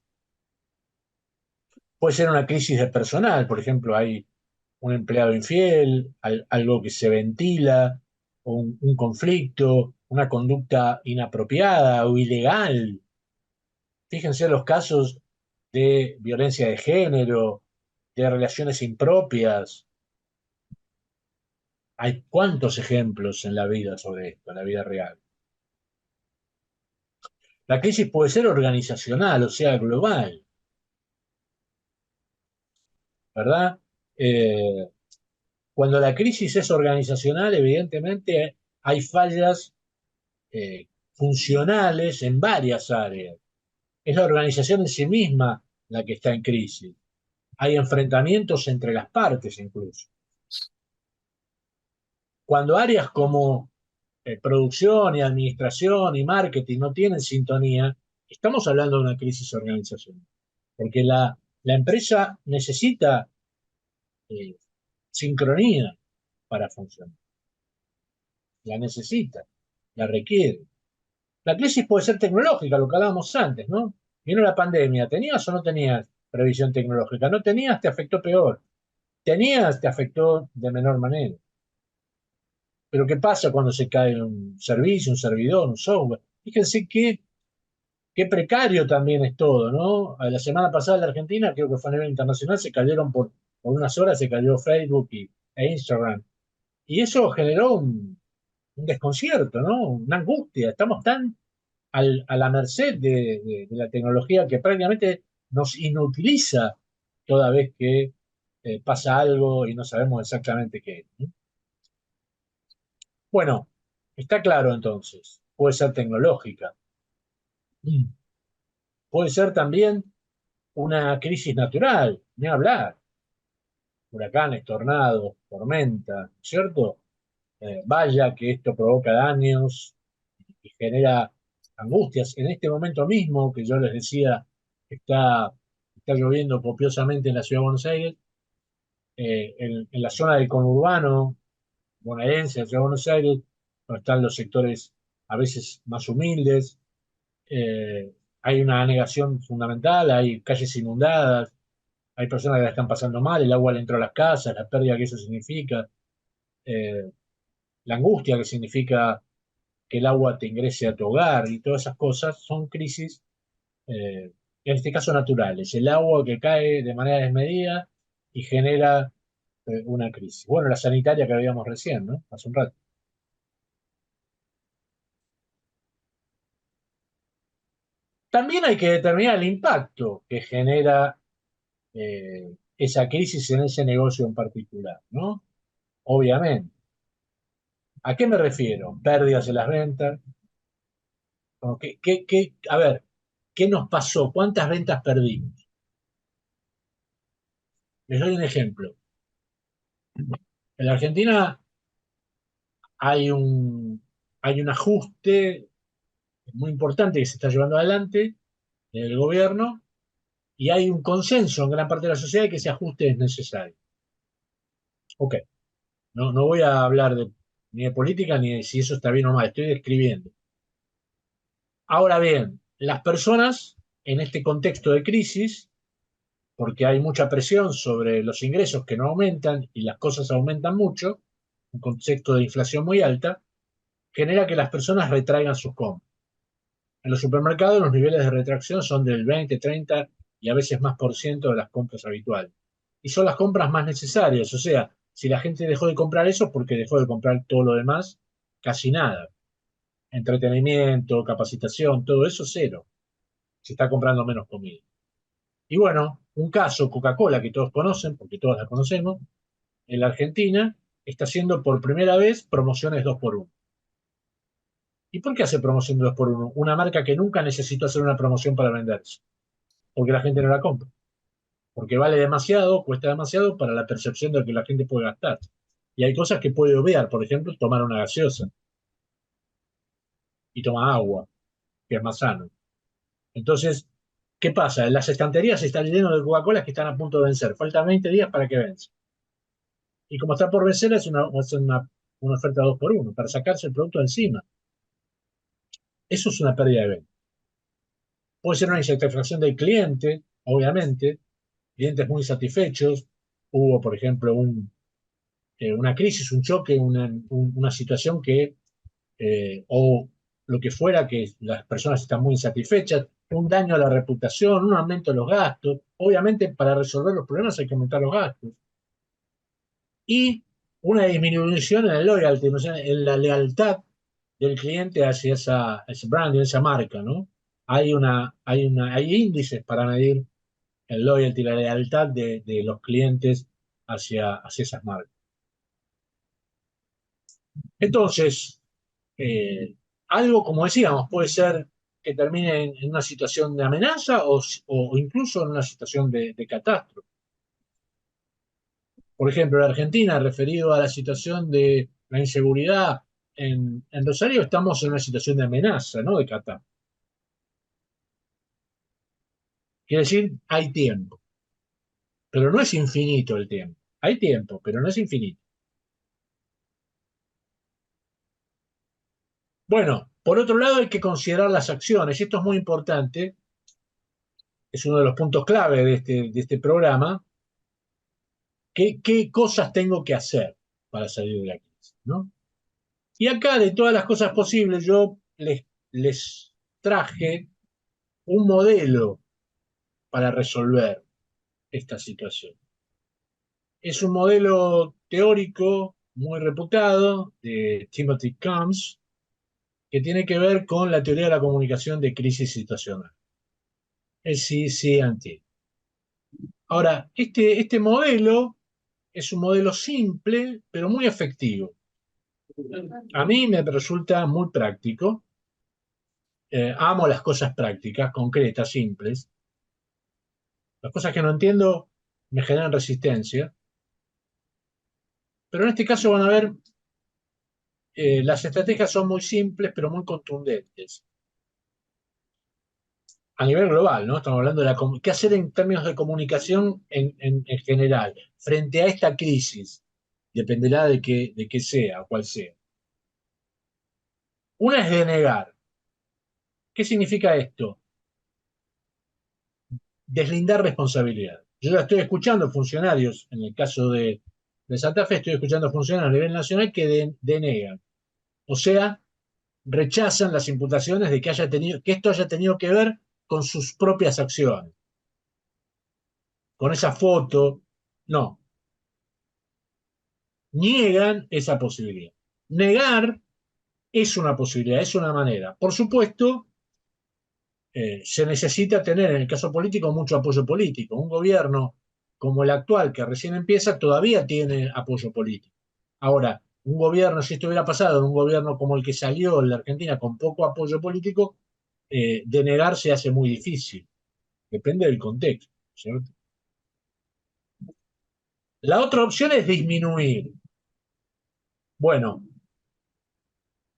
Puede ser una crisis de personal, por ejemplo, hay un empleado infiel, algo que se ventila, un conflicto, una conducta inapropiada o ilegal. Fíjense los casos de violencia de género, de relaciones impropias. Hay cuantos ejemplos en la vida sobre esto, en la vida real. La crisis puede ser organizacional, o sea, global, ¿verdad? Eh, cuando la crisis es organizacional, evidentemente hay fallas funcionales en varias áreas. Es la organización en sí misma la que está en crisis. Hay enfrentamientos entre las partes incluso. Cuando áreas como producción y administración y marketing no tienen sintonía, estamos hablando de una crisis organizacional, porque la empresa necesita eh, sincronía para funcionar. La necesita, la requiere. La crisis puede ser tecnológica, lo que hablábamos antes, ¿no? Vino la pandemia, ¿tenías o no tenías previsión tecnológica? No tenías, te afectó peor. Tenías, te afectó de menor manera. Pero ¿qué pasa cuando se cae un servicio, un servidor, un software? Fíjense qué precario también es todo, ¿no? La semana pasada en la Argentina, creo que fue a nivel internacional, se cayeron por unas horas, se cayó Facebook e Instagram. Y eso generó un desconcierto, ¿no? Una angustia. Estamos tan a la merced de la tecnología que prácticamente nos inutiliza toda vez que pasa algo y no sabemos exactamente qué es, ¿no? Bueno, está claro entonces, puede ser tecnológica, puede ser también una crisis natural, ni hablar, huracanes, tornados, tormenta, ¿cierto? Vaya que esto provoca daños y genera angustias. En este momento mismo, que yo les decía, está, está lloviendo copiosamente en la ciudad de Buenos Aires, en la zona del conurbano bonaerense, de la ciudad de Buenos Aires, donde están los sectores a veces más humildes, eh, hay una anegación fundamental, hay calles inundadas, hay personas que la están pasando mal, el agua le entró a las casas, la pérdida que eso significa, eh, la angustia que significa que el agua te ingrese a tu hogar y todas esas cosas son crisis, en este caso naturales. El agua que cae de manera desmedida y genera una crisis. Bueno, la sanitaria que habíamos recién, ¿no? Hace un rato. También hay que determinar el impacto que genera esa crisis en ese negocio en particular, ¿no? Obviamente. ¿A qué me refiero? Pérdidas en las ventas. Como a ver, ¿qué nos pasó? ¿Cuántas ventas perdimos? Les doy un ejemplo. En la Argentina hay hay un ajuste muy importante que se está llevando adelante en el gobierno y hay un consenso en gran parte de la sociedad de que ese ajuste es necesario. Ok, no voy a hablar ni de política ni de si eso está bien o mal, estoy describiendo. Ahora bien, las personas en este contexto de crisis, porque hay mucha presión sobre los ingresos que no aumentan y las cosas aumentan mucho, un contexto de inflación muy alta, genera que las personas retraigan sus compras. En los supermercados los niveles de retracción son del 20, 30 y a veces más por ciento de las compras habituales. Y son las compras más necesarias, o sea, si la gente dejó de comprar eso, porque dejó de comprar todo lo demás, casi nada. Entretenimiento, capacitación, todo eso cero. Se está comprando menos comida. Y bueno, un caso, Coca-Cola, que todos conocen, porque todos la conocemos, en la Argentina está haciendo por primera vez promociones 2x1. ¿Y por qué hace promoción de 2x1? Una marca que nunca necesitó hacer una promoción para venderse, porque la gente no la compra, porque vale demasiado, cuesta demasiado para la percepción de lo que la gente puede gastar. Y hay cosas que puede obviar, por ejemplo, tomar una gaseosa y tomar agua, que es más sano. Entonces, ¿qué pasa? En las estanterías están llenos de Coca-Cola que están a punto de vencer. Faltan 20 días para que venzan. Y como está por vencer, una oferta 2x1 para sacarse el producto de encima. Eso es una pérdida de venta. Puede ser una insatisfacción del cliente, obviamente, clientes muy satisfechos. Hubo, por ejemplo, una crisis, un choque, una situación o lo que fuera, que las personas están muy insatisfechas, un daño a la reputación, un aumento de los gastos. Obviamente, para resolver los problemas hay que aumentar los gastos. Y una disminución en el loyalty, ¿no? O sea, en la lealtad del cliente hacia ese brand, esa marca, ¿no? Hay índices para medir el loyalty, la lealtad de los clientes hacia esas marcas. Entonces, eh, algo como decíamos, puede ser que termine en una situación de amenaza o incluso en una situación de catástrofe. Por ejemplo, en Argentina, referido a la situación de la inseguridad en Rosario, estamos en una situación de amenaza, no de catástrofe. Quiere decir, hay tiempo, pero no es infinito el tiempo. Hay tiempo, pero no es infinito. Bueno, por otro lado hay que considerar las acciones. Esto es muy importante, es uno de los puntos clave de este programa. ¿Qué cosas tengo que hacer para salir de la crisis, ¿no? Y acá, de todas las cosas posibles, yo les traje un modelo para resolver esta situación. Es un modelo teórico muy reputado de Timothy Combs, que tiene que ver con la teoría de la comunicación de crisis situacional, el CCNT. Ahora, este modelo es un modelo simple, pero muy efectivo. A mí me resulta muy práctico. Amo las cosas prácticas, concretas, simples. Las cosas que no entiendo me generan resistencia. Pero en este caso van a ver, las estrategias son muy simples, pero muy contundentes. A nivel global, ¿no? Estamos hablando de qué hacer en términos de comunicación en general, frente a esta crisis. Dependerá de qué sea, o cuál sea. Una es denegar. ¿Qué significa esto? Deslindar responsabilidad. Yo ya estoy escuchando funcionarios, en el caso de Santa Fe, estoy escuchando funcionarios a nivel nacional que denegan. O sea, rechazan las imputaciones de que esto haya tenido que ver con sus propias acciones, con esa foto. No, niegan esa posibilidad. Negar es una posibilidad, es una manera. Por supuesto, se necesita tener, en el caso político, mucho apoyo político. Un gobierno como el actual, que recién empieza, todavía tiene apoyo político. Ahora, un gobierno, si esto hubiera pasado en un gobierno como el que salió en la Argentina con poco apoyo político, denegar se hace muy difícil. Depende del contexto, ¿cierto? La otra opción es disminuir. Bueno,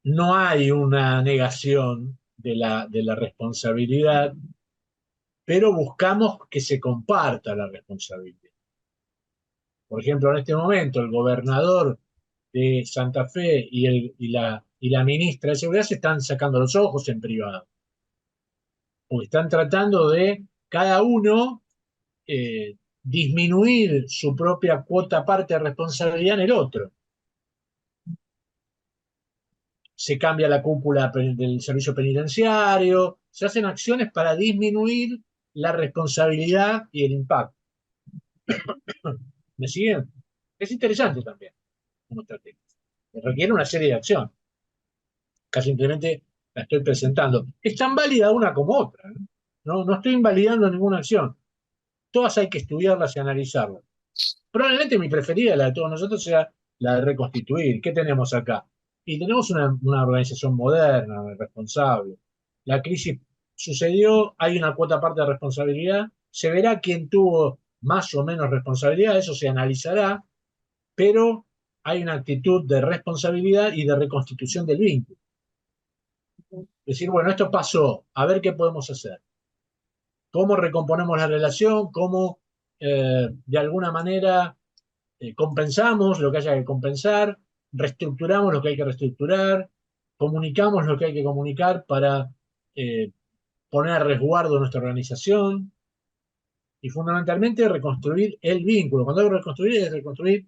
no hay una negación de la responsabilidad, pero buscamos que se comparta la responsabilidad. Por ejemplo, en este momento, el gobernador de Santa Fe y la ministra de Seguridad se están sacando los ojos en privado, porque están tratando de cada uno disminuir su propia cuota parte de responsabilidad en el otro. Se cambia la cúpula del servicio penitenciario, se hacen acciones para disminuir la responsabilidad y el impacto. ¿Me siguen? Es interesante también como estrategia. Requiere una serie de acciones. Acá simplemente la estoy presentando. Es tan válida una como otra. No estoy invalidando ninguna acción. Todas hay que estudiarlas y analizarlas. Probablemente mi preferida, la de todos nosotros, sea la de reconstituir. ¿Qué tenemos acá? Y tenemos una organización moderna, responsable. La crisis sucedió, hay una cuota parte de responsabilidad, se verá quién tuvo más o menos responsabilidad, eso se analizará, pero hay una actitud de responsabilidad y de reconstitución del vínculo. Decir, bueno, esto pasó, a ver qué podemos hacer. ¿Cómo recomponemos la relación? ¿Cómo, de alguna manera, compensamos lo que haya que compensar, reestructuramos lo que hay que reestructurar, comunicamos lo que hay que comunicar para poner a resguardo nuestra organización y fundamentalmente reconstruir el vínculo? Cuando digo reconstruir, es reconstruir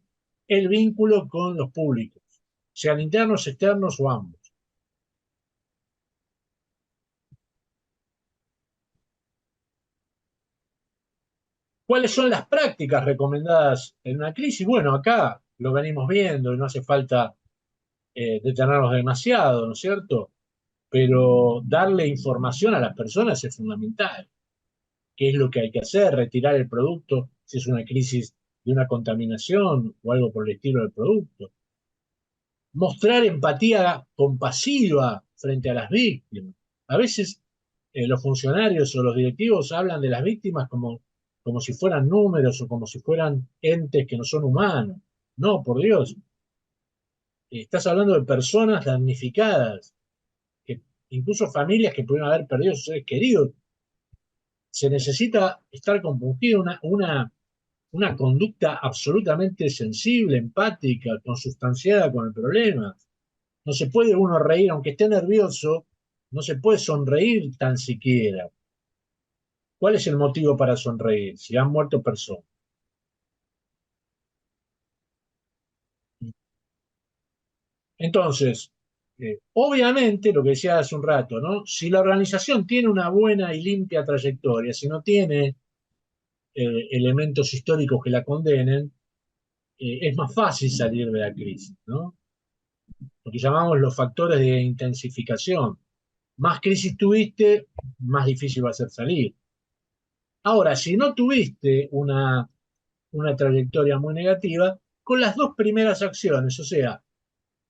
el vínculo con los públicos, sean internos, externos o ambos. ¿Cuáles son las prácticas recomendadas en una crisis? Bueno, acá lo venimos viendo y no hace falta detenernos demasiado, ¿no es cierto? Pero darle información a las personas es fundamental. ¿Qué es lo que hay que hacer? Retirar el producto si es una crisis de una contaminación o algo por el estilo del producto. Mostrar empatía compasiva frente a las víctimas. A veces los funcionarios o los directivos hablan de las víctimas como si fueran números o como si fueran entes que no son humanos. No, por Dios. Estás hablando de personas damnificadas, que incluso familias que pudieron haber perdido a sus seres queridos. Se necesita estar compungido, una una conducta absolutamente sensible, empática, consustanciada con el problema. No se puede uno reír, aunque esté nervioso, no se puede sonreír tan siquiera. ¿Cuál es el motivo para sonreír si han muerto personas? Entonces, obviamente, lo que decía hace un rato, ¿no? Si la organización tiene una buena y limpia trayectoria, si no tiene elementos históricos que la condenen, es más fácil salir de la crisis, ¿no? Lo que llamamos los factores de intensificación. Más crisis tuviste, más difícil va a ser salir. Ahora, si no tuviste una trayectoria muy negativa, con las dos primeras acciones, o sea,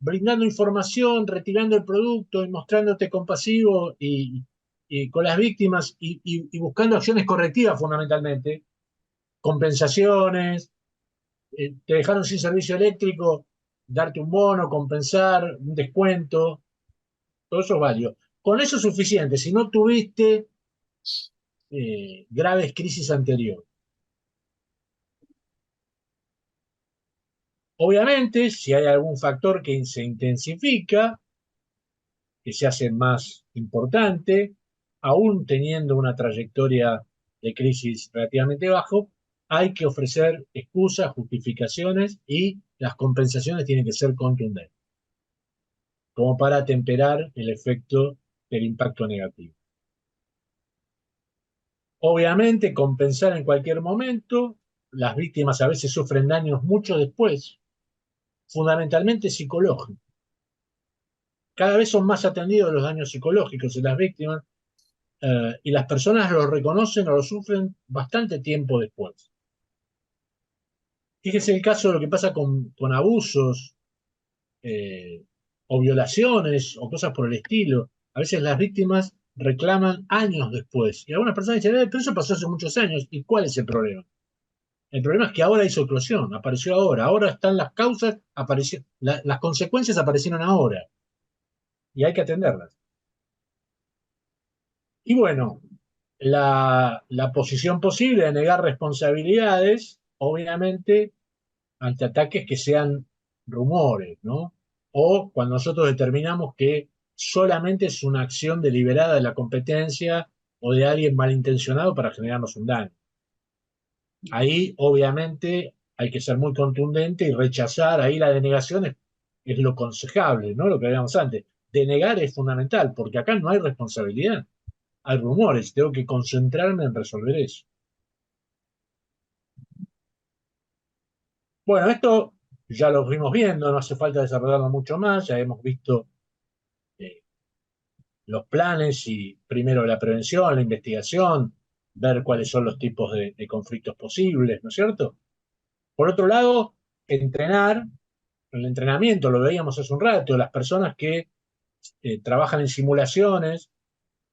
brindando información, retirando el producto y mostrándote compasivo y con las víctimas y buscando acciones correctivas fundamentalmente, compensaciones, te dejaron sin servicio eléctrico, darte un bono, compensar, un descuento, todo eso es válido. Con eso es suficiente, si no tuviste graves crisis anteriores. Obviamente, si hay algún factor que se intensifica, que se hace más importante, aún teniendo una trayectoria de crisis relativamente bajo, hay que ofrecer excusas, justificaciones y las compensaciones tienen que ser contundentes, como para temperar el efecto del impacto negativo. Obviamente, compensar en cualquier momento, las víctimas a veces sufren daños mucho después, fundamentalmente psicológicos. Cada vez son más atendidos los daños psicológicos en las víctimas y las personas lo reconocen o lo sufren bastante tiempo después. Fíjese el caso de lo que pasa con abusos eh, o violaciones o cosas por el estilo. A veces las víctimas reclaman años después. Y algunas personas dicen, pero eso pasó hace muchos años. ¿Y cuál es el problema? El problema es que ahora hizo eclosión, apareció ahora. Ahora están las causas, las consecuencias aparecieron ahora. Y hay que atenderlas. Y bueno, la posición posible de negar responsabilidades, obviamente, ante ataques que sean rumores, ¿no? O cuando nosotros determinamos que solamente es una acción deliberada de la competencia o de alguien malintencionado para generarnos un daño. Ahí, obviamente, hay que ser muy contundente y rechazar, ahí la denegación es lo aconsejable, ¿no? Lo que habíamos antes. Denegar es fundamental, porque acá no hay responsabilidad, hay rumores, tengo que concentrarme en resolver eso. Bueno, esto ya lo fuimos viendo, no hace falta desarrollarlo mucho más, ya hemos visto eh, los planes y primero la prevención, la investigación, ver cuáles son los tipos de conflictos posibles, ¿no es cierto? Por otro lado, entrenar, el entrenamiento, lo veíamos hace un rato, las personas que trabajan en simulaciones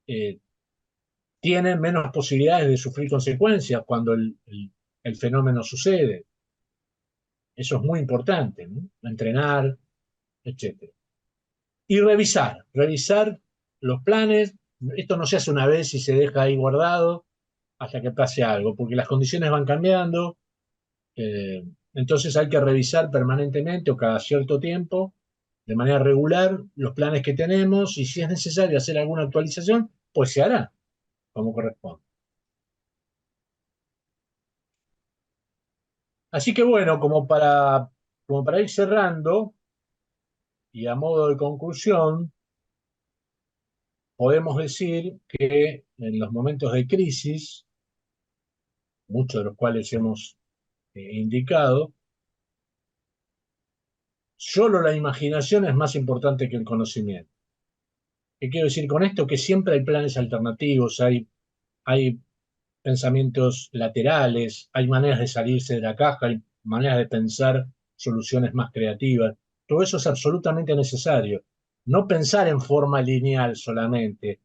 eh, tienen menos posibilidades de sufrir consecuencias cuando el fenómeno sucede. Eso es muy importante, ¿no? Entrenar, etcétera. Y revisar los planes. Esto no se hace una vez y se deja ahí guardado hasta que pase algo, porque las condiciones van cambiando, eh, entonces hay que revisar permanentemente o cada cierto tiempo, de manera regular, los planes que tenemos y si es necesario hacer alguna actualización, pues se hará como corresponde. Así que bueno, como para ir cerrando y a modo de conclusión, podemos decir que en los momentos de crisis, muchos de los cuales hemos indicado, solo la imaginación es más importante que el conocimiento. ¿Qué quiero decir con esto? Que siempre hay planes alternativos, hay pensamientos laterales, hay maneras de salirse de la caja, hay maneras de pensar soluciones más creativas. Todo eso es absolutamente necesario. No pensar en forma lineal solamente,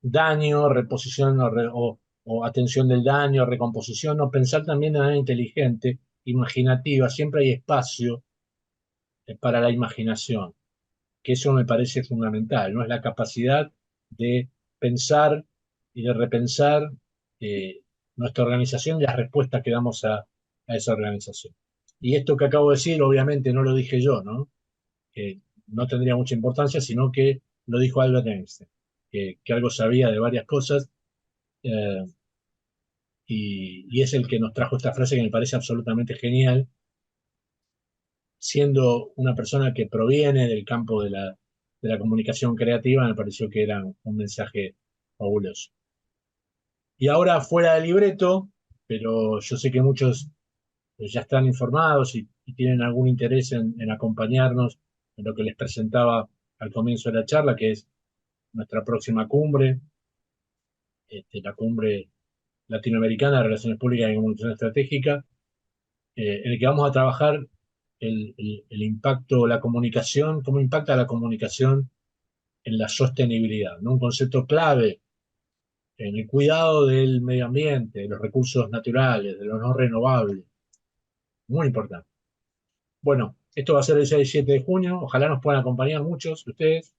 daño, reposición o atención del daño, recomposición, no, pensar también de manera inteligente, imaginativa, siempre hay espacio para la imaginación, que eso me parece fundamental, ¿no? Es la capacidad de pensar y de repensar eh, nuestra organización y las respuestas que damos a a esa organización. Y esto que acabo de decir, obviamente no lo dije yo, ¿no? Que no tendría mucha importancia, sino que lo dijo Albert Einstein, que algo sabía de varias cosas, eh, y es el que nos trajo esta frase que me parece absolutamente genial, siendo una persona que proviene del campo de la comunicación creativa, me pareció que era un mensaje fabuloso. Y ahora fuera del libreto, pero yo sé que muchos ya están informados y tienen algún interés en acompañarnos en lo que les presentaba al comienzo de la charla, que es nuestra próxima cumbre, la cumbre latinoamericana de Relaciones Públicas y Comunicación Estratégica, en el que vamos a trabajar el impacto, la comunicación, cómo impacta la comunicación en la sostenibilidad, ¿no? Un concepto clave en el cuidado del medio ambiente, de los recursos naturales, de los no renovables, muy importante. Bueno, esto va a ser el 6 y 7 de junio, ojalá nos puedan acompañar muchos de ustedes,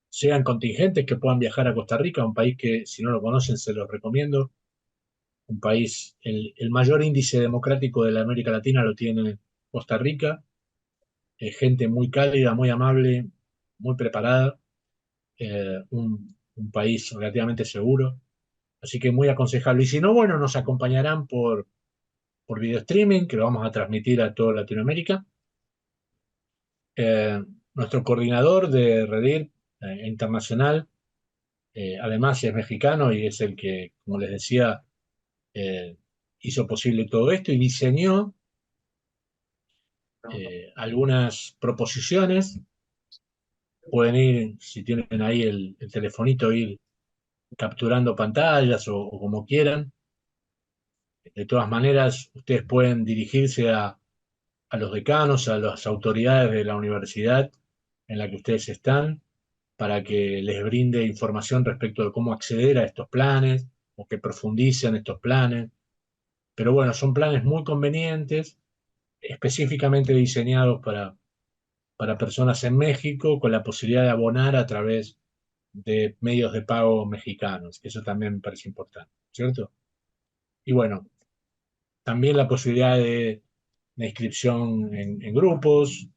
sean contingentes que puedan viajar a Costa Rica, un país que si no lo conocen se los recomiendo, un país, el mayor índice democrático de la América Latina lo tiene Costa Rica, gente muy cálida, muy amable, muy preparada, un país relativamente seguro, así que muy aconsejable. Y si no, bueno, nos acompañarán por video streaming, que lo vamos a transmitir a toda Latinoamérica. Nuestro coordinador de Redir internacional, además es mexicano y es el que, como les decía, hizo posible todo esto y diseñó algunas proposiciones. Pueden ir, si tienen ahí el telefonito, ir capturando pantallas o como quieran. De todas maneras, ustedes pueden dirigirse a los decanos, a las autoridades de la universidad en la que ustedes están, para que les brinde información respecto de cómo acceder a estos planes o que profundicen estos planes. Pero bueno, son planes muy convenientes, específicamente diseñados para personas en México, con la posibilidad de abonar a través de medios de pago mexicanos, que eso también me parece importante, ¿cierto? Y bueno, también la posibilidad de inscripción en grupos,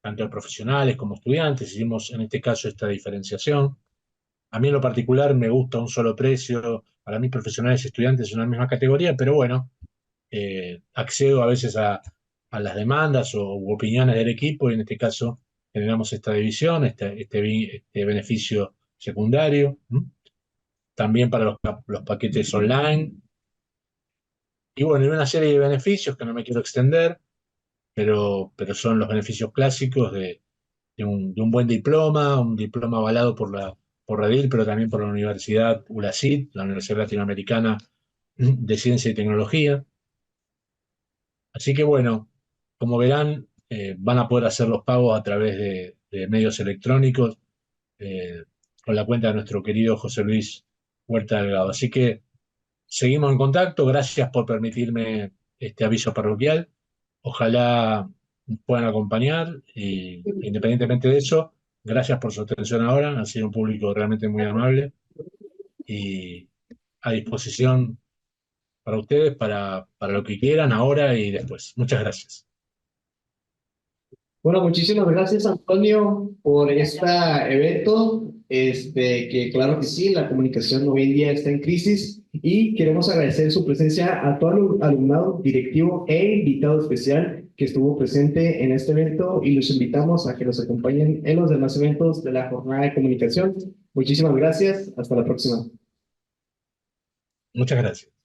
tanto de profesionales como estudiantes. Hicimos en este caso esta diferenciación. A mí en lo particular me gusta un solo precio. Para mí profesionales y estudiantes es una misma categoría, pero bueno, accedo a veces a las demandas u opiniones del equipo y en este caso generamos esta división, este beneficio secundario. También para los paquetes online. Y bueno, hay una serie de beneficios que no me quiero extender, pero son los beneficios clásicos de un buen diploma, un diploma avalado por Redil, pero también por la Universidad ULACIT, la Universidad Latinoamericana de Ciencia y Tecnología. Así que bueno, como verán, van a poder hacer los pagos a través de medios electrónicos eh, con la cuenta de nuestro querido José Luis Huerta Delgado. Así que seguimos en contacto. Gracias por permitirme este aviso parroquial. Ojalá nos puedan acompañar y independientemente de eso, gracias por su atención ahora. Han sido un público realmente muy amable y a disposición para ustedes, para lo que quieran ahora y después. Muchas gracias. Bueno, muchísimas gracias, Antonio, por este evento. Que claro que sí, la comunicación hoy en día está en crisis y queremos agradecer su presencia a todo el alumnado directivo e invitado especial que estuvo presente en este evento y los invitamos a que nos acompañen en los demás eventos de la jornada de comunicación. Muchísimas gracias. Hasta la próxima. Muchas gracias.